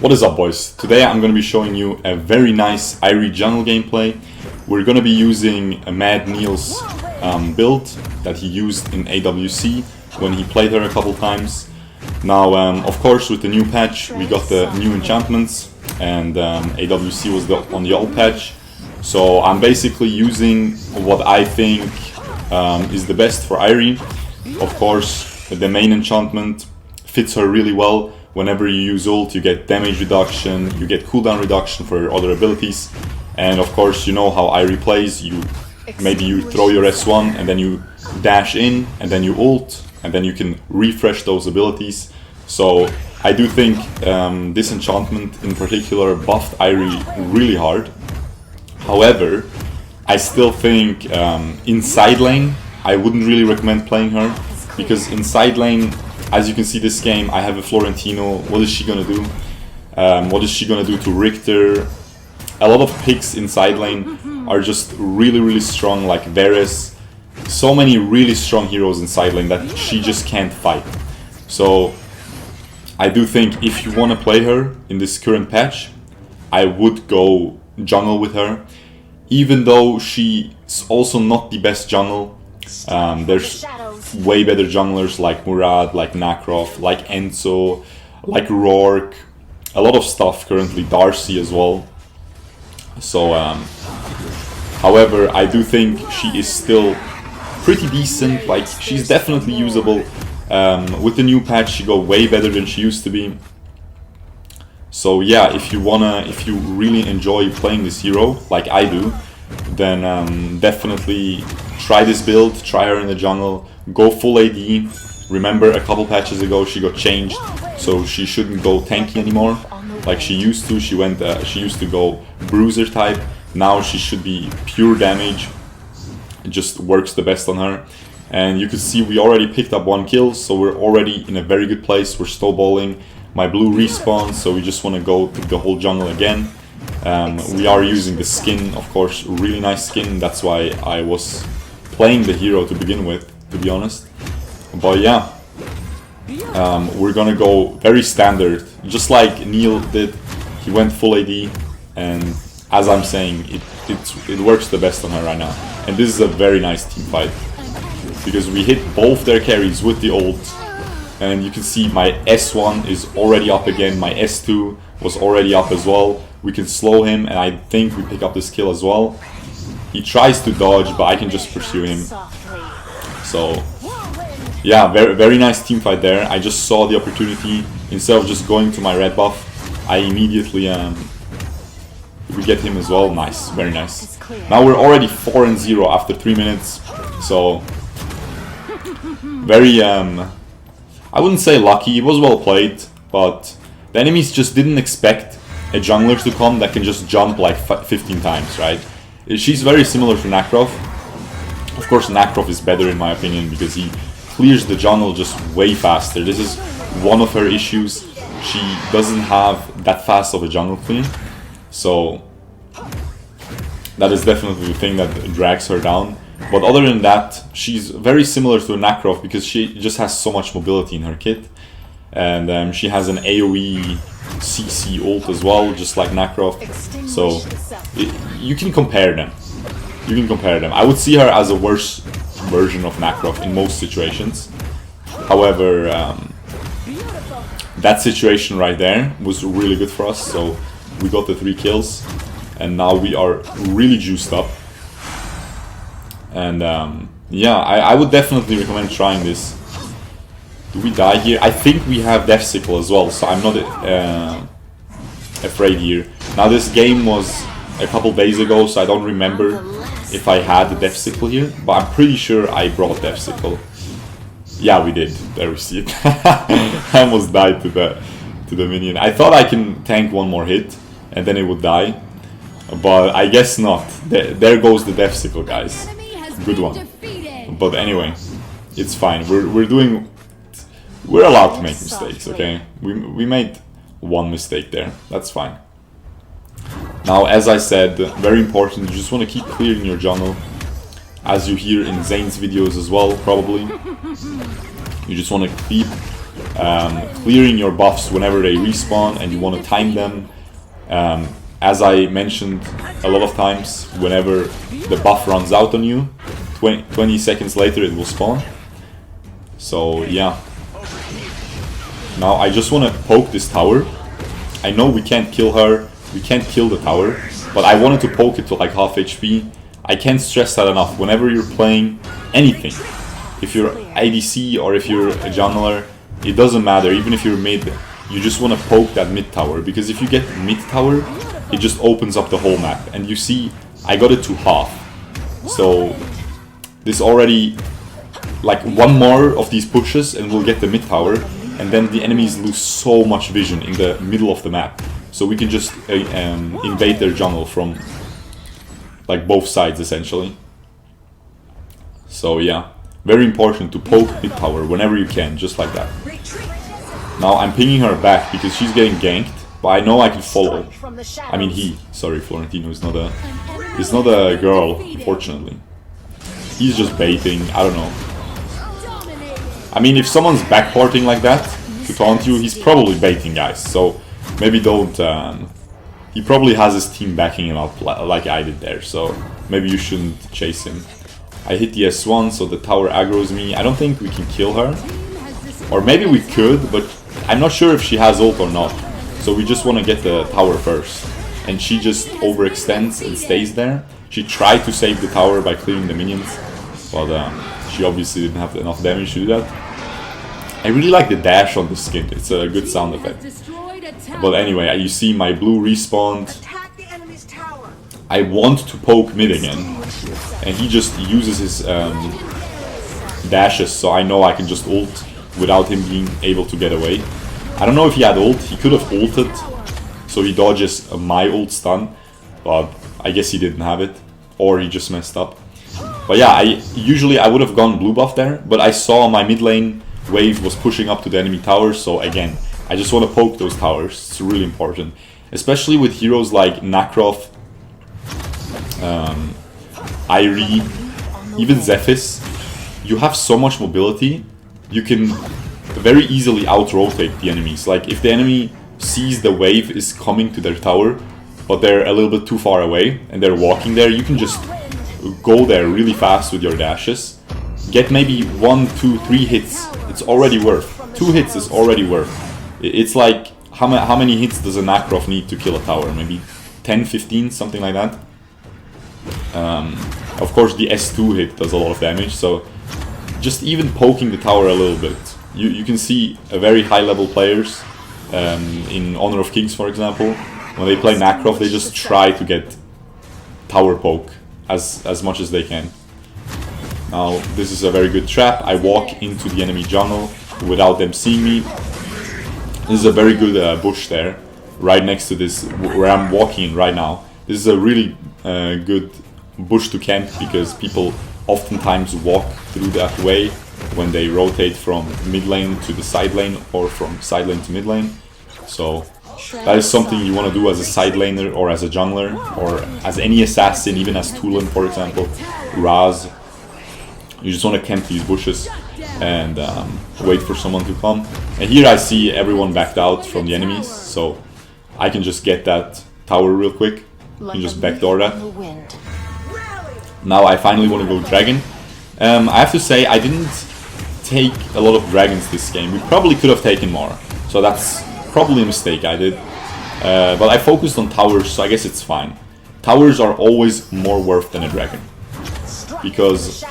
What is up, boys? Today I'm going to be showing you a very nice Airi jungle gameplay. We're going to be using a Mad Neil's build that he used in AWC when he played her a couple times. Now, of course, with the new patch we got the new enchantments, and AWC was on the old patch. So I'm basically using what I think is the best for Airi. Of course, the main enchantment fits her really well. Whenever you use ult, you get damage reduction, you get cooldown reduction for your other abilities. And of course, you know how Airi plays. Maybe you throw your S1 and then you dash in and then you ult and then you can refresh those abilities. So I do think this enchantment in particular buffed Airi really hard. However, I still think in side lane I wouldn't really recommend playing her, because in side lane, as you can see this game, I have a Florentino. What is she gonna do? What is she gonna do to Richter? A lot of picks in side lane are just really strong, like Varus. So many really strong heroes in side lane that she just can't fight. So I do think if you want to play her in this current patch, I would go jungle with her. Even though she's also not the best jungle. There's way better junglers like Murad, like Nakrov, like Enzo, like Rourke, a lot of stuff currently, Darcy as well. So, however, I do think she is still pretty decent. Like, she's definitely usable. With the new patch, she got way better than she used to be. So yeah, if you really enjoy playing this hero, like I do, then definitely try this build, try her in the jungle, go full AD. Remember, a couple patches ago she got changed, so she shouldn't go tanky anymore like she used to. She used to go bruiser type. Now she should be pure damage. It just works the best on her. And you can see we already picked up 1 kill, so we're already in a very good place. We're snowballing. My blue respawns, so we just want to go to the whole jungle again. We are using the skin, of course, really nice skin. That's why I was playing the hero to begin with, to be honest. But yeah, we're gonna go very standard, just like Neil did. He went full AD, and as I'm saying, it works the best on her right now. And this is a very nice team fight, because we hit both their carries with the ult. And you can see my S1 is already up again, my S2 was already up as well. We can slow him, and I think we pick up this kill as well. He tries to dodge, but I can just pursue him. So yeah, very nice team fight there. I just saw the opportunity. Instead of just going to my red buff, I immediately we get him as well. Nice, very nice. Now we're already 4-0 after 3 minutes. So very I wouldn't say lucky, it was well played, but the enemies just didn't expect a jungler to come that can just jump like 15 times, right? She's very similar to Nakrov. Of course, Nakrov is better in my opinion because he clears the jungle just way faster. This is one of her issues. She doesn't have that fast of a jungle clear. So that is definitely the thing that drags her down. But other than that, she's very similar to Nakrov because she just has so much mobility in her kit. And she has an AoE CC ult as well, just like Nakrov. So you can compare them. You can compare them. I would see her as a worse version of Nakrov in most situations. However, that situation right there was really good for us. So we got the 3 kills. And now we are really juiced up. And yeah, I would definitely recommend trying this. Do we die here? I think we have Death Sickle as well, so I'm not afraid here. Now this game was a couple days ago, so I don't remember if I had the Death Sickle here, but I'm pretty sure I brought Death Sickle. Yeah, we did. There we see it. I almost died to the minion. I thought I can tank 1 more hit and then it would die, but I guess not. There goes the Death Sickle, guys. Good one. But anyway, it's fine. We're allowed to make mistakes, okay? We made 1 mistake there. That's fine. Now, as I said, very important, you just want to keep clearing your jungle. As you hear in Zane's videos as well, probably. You just want to keep clearing your buffs whenever they respawn, and you want to time them. As I mentioned a lot of times, whenever the buff runs out on you, 20 seconds later it will spawn. So yeah. Now I just want to poke this tower. I know we can't kill her, we can't kill the tower, but I wanted to poke it to like half HP. I can't stress that enough. Whenever you're playing anything, if you're ADC or if you're a jungler, it doesn't matter. Even if you're mid, you just want to poke that mid tower, because if you get mid tower, it just opens up the whole map. And you see, I got it to half. So this already, like one more of these pushes and we'll get the mid tower, and then the enemies lose so much vision in the middle of the map. So we can just invade their jungle from like both sides essentially. So yeah, very important to poke mid tower whenever you can, just like that. Now I'm pinging her back because she's getting ganked, but I know I can follow. I mean sorry, Florentino is not a girl, unfortunately. He's just baiting, I don't know. I mean, if someone's backporting like that to taunt you, he's probably baiting, guys. So maybe don't. He probably has his team backing him up like I did there. So maybe you shouldn't chase him. I hit the S1, so the tower aggroes me. I don't think we can kill her. Or maybe we could, but I'm not sure if she has ult or not. So we just want to get the tower first. And she just overextends and stays there. She tried to save the tower by clearing the minions, but she obviously didn't have enough damage to do that. I really like the dash on the skin, it's a good sound effect. But anyway, you see my blue respawned. I want to poke mid again, and he just uses his dashes, so I know I can just ult without him being able to get away. I don't know if he had ult, he could have ulted, so he dodges my ult stun, but I guess he didn't have it, or he just messed up. But yeah, usually I would have gone blue buff there, but I saw my mid lane wave was pushing up to the enemy towers, so again, I just want to poke those towers. It's really important, especially with heroes like Nakrov, Airi, even Zephys. You have so much mobility, you can very easily out-rotate the enemies. Like if the enemy sees the wave is coming to their tower, but they're a little bit too far away and they're walking there, you can just go there really fast with your dashes. Get maybe 1, 2, 3 hits. It's already worth. 2 hits is already worth. It's like, how many hits does a Nakrov need to kill a tower? Maybe 10, 15, something like that. Of course the S2 hit does a lot of damage, so just even poking the tower a little bit. You can see a very high level players, in Honor of Kings for example, when they play Nakrov, they just try to get tower poke as much as they can. Now this is a very good trap. I walk into the enemy jungle without them seeing me. This is a very good bush there, right next to this, where I'm walking in right now. This is a really good bush to camp, because people oftentimes walk through that way when they rotate from mid lane to the side lane, or from side lane to mid lane. So that is something you want to do as a side laner, or as a jungler, or as any assassin, even as Tulen for example, Raz. You just want to camp these bushes and wait for someone to come. And here I see everyone backed out from the enemies, so I can just get that tower real quick. You can just backdoor that. Now I finally want to go dragon. I have to say I didn't take a lot of dragons this game. We probably could have taken more, so that's probably a mistake I did. But I focused on towers, so I guess it's fine. Towers are always more worth than a dragon, because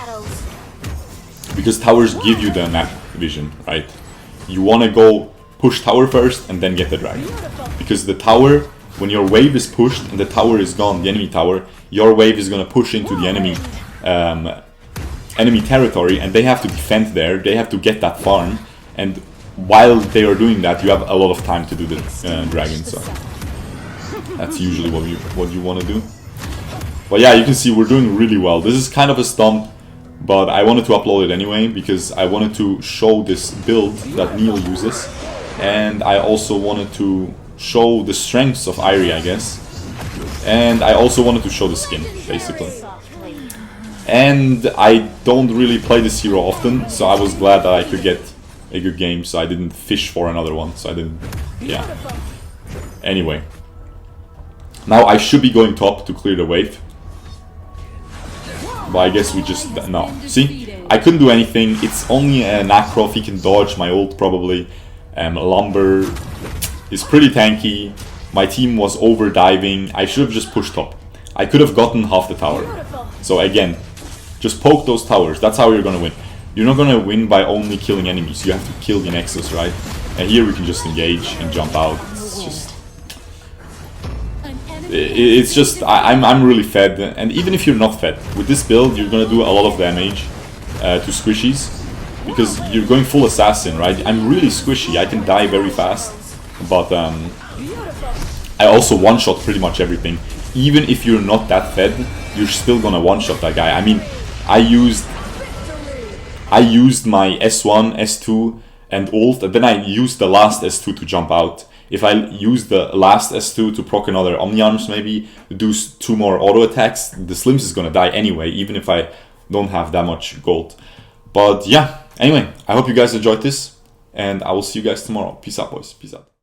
towers give you the map vision, right? You want to go push tower first and then get the dragon, because the tower, when your wave is pushed and the tower is gone, the enemy tower, your wave is going to push into the enemy enemy territory, and they have to defend there. They have to get that farm, and while they are doing that, you have a lot of time to do the dragon. So that's usually what you want to do. But yeah, you can see we're doing really well. This is kind of a stump, but I wanted to upload it anyway because I wanted to show this build that Neil uses, and I also wanted to show the strengths of Airi, I guess, and I also wanted to show the skin, basically. And I don't really play this hero often, so I was glad that I could get a good game, so I didn't fish for another one. So I didn't, yeah. Anyway, now I should be going top to clear the wave, but I guess we just no. See, I couldn't do anything. It's only a Nakrov. He can dodge my ult probably. Lumber is pretty tanky. My team was over diving. I should have just pushed top. I could have gotten half the tower. So again, just poke those towers. That's how you're gonna win. You're not gonna win by only killing enemies. You have to kill the Nexus, right? And here we can just engage and jump out. It's just I'm really fed, and even if you're not fed with this build, you're gonna do a lot of damage to squishies because you're going full assassin, right? I'm really squishy. I can die very fast, but I also one-shot pretty much everything. Even if you're not that fed, you're still gonna one-shot that guy. I mean, I used my S1, S2, and ult, and then I used the last S2 to jump out. If I use the last S2 to proc another Omniarms, maybe do 2 more auto attacks, the Slims is gonna die anyway, even if I don't have that much gold. But yeah, anyway, I hope you guys enjoyed this, and I will see you guys tomorrow. Peace out, boys. Peace out.